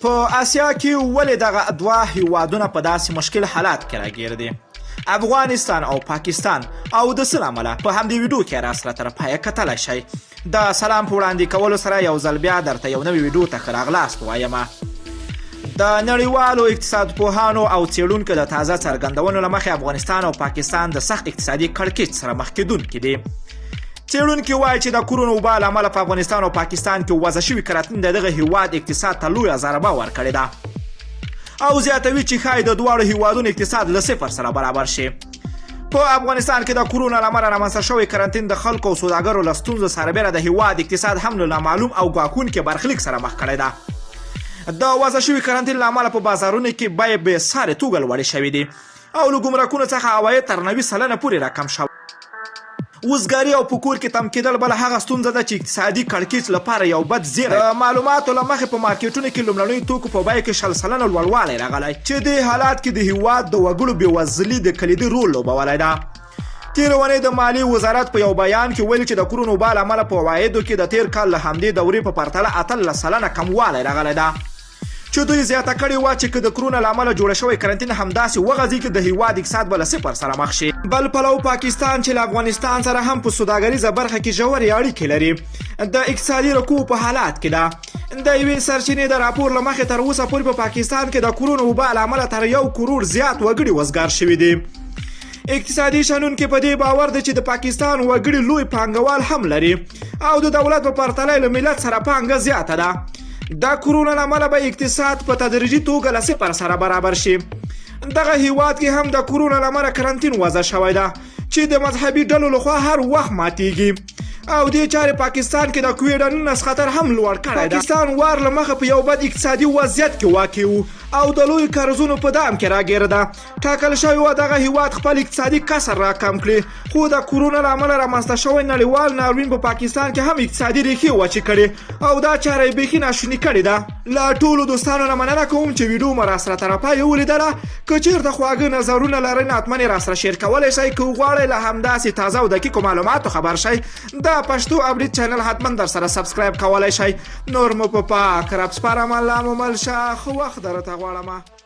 په اسیا کې ولې دغه دوه هیوادونه په داسې مشکل حالات کې راګیر دي؟ افغانستان او پاکستان او د څه له امله په همدې ویډیو کې راسره تر پایه کتلی شئ. د سلام په وړاندې کولو سره یو ځل بیا درته یو نوې ویډیو ته ښه راغلاست وایم. د نړیوالو اقتصاد پوهانو او څېړونکو د تازه څرګندونو له مخې افغانستان او پاکستان د سخت اقتصادي کړکېچ سره مخ کېدونکي دي. څېړونکي وایي چې د کرونا وبا له امله په افغانستان او پاکستان کې وضع شوي کراتین د دغه هیواد اقتصاد ته لویه ضربه ورکړې ده او زیاتوي چې ښایي د دواړو هیوادونو اقتصاد له صفر سره برابر شي. په افغانستان کې د کرونا له امله رامنځته شوی کرنټین د خلکو او سوداګرو له ستونزو سربیره د هیواد اقتصاد هم له نامعلوم او ګواښونکي برخلیک سره مخ کړی ده. د وضع شوي کرنټین له امله په بازارونو کې بیې بېسارې توګه لوړې شوې دي او له ګمرکونو څخه عواید تر 90% پورې راکم شوی. وزګاري او په کور کې تم کېدل بله هغه ستونزه ده چې اقتصادي کړکېچ لپاره یو بد زیری. د معلوماتو له مخې په مارکیټونو کې لومړنیو توکو په بیه کې 60% لوړوالی راغلی چې دې حالات کې د هیواد د وګړو بېوزلي د کلیدي رول لوبولی ده. تېره اونۍ د مالیې وزارت په یو بیان کې ویلي چې د کرونا وبا له امله په عوایدو کې د تېر کال له همدې دورې په پرتله 18% کموالی راغلی ده چې دوی زیاته کړې وه چې که د کرونا له امله جوړه شوی کرنټین همداسې وغځي چې د هیواد اقتصاد به له صفر سره مخ شي. بل پلو پاکستان چې له افغانستان سره هم په سوداګریزه برخه کې ژورې اړیکې لري د اقتصادي رکود په حالات کې ده. د یوې سرچینې د راپور له مخې تر اوسه پورې په پاکستان کې د کرونا وبا له امله تر 1 کروړ زیات وګړي وزګار شوي دي. اقتصادي شنونکي په دې باور دي چې د پاکستان وګړي لوی پانګوال هم لري او د دولت په پرتله له ملت سره پانګه زیاته ده. د کرونا له امله به اقتصاد په تدریجي توګه له صفر سره برابر شي. دغه هیواد کې هم د کرونا له امله کرنټین وضع شوی ده چې د مذهبي ډلو لخوا هر وخت ماتیږي او دې چارې پاکستان کې د کوویډ-19 خطر هم لوړ کړی ده. پاکستان وار له مخه په یو بد اقتصادي وضعیت کې واقع و او د لوی قرضونو په دام کې راګیر ده. ټاکل شوی و دغه هیواد خپل اقتصادي کسر راکم کړي خو د کرونا له امله رامنځته شوی نړیوال ناورین په پاکستان کې هم اقتصادي ریښې وچې کړي او دا چاره یې بیخي ناشونې کړې ده. له ټولو دوستانو نه مننه کوم چې ویډیو مو راسره تر پایه ولیدله. که چېرته خواږه نظرونه لرئ نو حتما یې راسره شیر کولی شئ. که غواړئ له همداسې تازه او دقیقو معلوماتو خبر شئ د پښتو اپډیټ چینل حتما در سره سبسکرایب کولی شئ. نور مو په پاک رب سپارم. الله مو مل شه. ښه وخت درته غواړم.